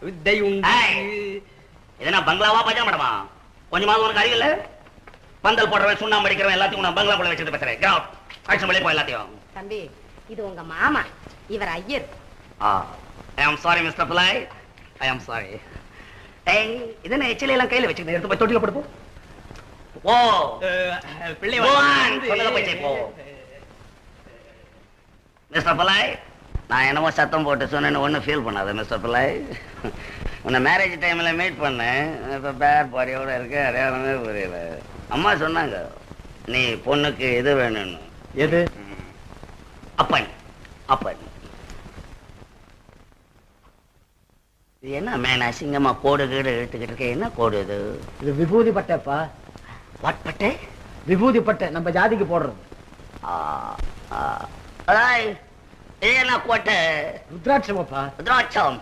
வித்தை உண்டு. இதனா பங்களாவா பஜா மேடமா? கொஞ்சமாவது உனக்கு அறிவில்ல? பந்தல் போடுறவன் சுண்ணாம்பு அடிக்கிறவன் எல்லாத்தையும் நான் பங்களா போல வச்சுட்டு பேசுறேன். கிராப் ஆக்ஷன் வெளியே போ எல்லாத்தையும். தம்பி, இது உங்க மாமா, இவர் ஐயர். ஐ ஆம் சாரி மிஸ்டர் பிள்ளை, ஐ ஆம் சாரி. ஏய், இதென்ன எச்சில எல்லாம் கையில வச்சுக்கிட்டு எடுத்து போய் தொட்டில போடு போ. ஓ பிள்ளை சொன்னதை போய் செய் போ. மிஸ்டர் பிள்ளை, நான் என்னமோ சத்தம் போட்டு சொன்னேன்னு ஒன்றும் ஃபீல் பண்ணாத மிஸ்டர் பிள்ளை. உன்னை மேரேஜ் டைம்ல மீட் பண்ணேன். இப்போ பேட் பாடியோட இருக்க அடையாளமே புரியல. அம்மா சொன்னாங்க நீ பொண்ணுக்கு எது வேணும்னு. எது? அப்பன். அப்பன். இது என்ன மேன் அசிங்கமா கோடு கீடு எடுத்துக்கிட்டு இருக்க? என்ன கோடு இது? இது விபூதி பட்டைப்பா. வாட் பட்டை? விபூதி பட்டை, நம்ம ஜாதிக்கு போடுறது. என்ன கோட்டை? ருத்ராட்சமாப்பா. ருத்ராட்சம்.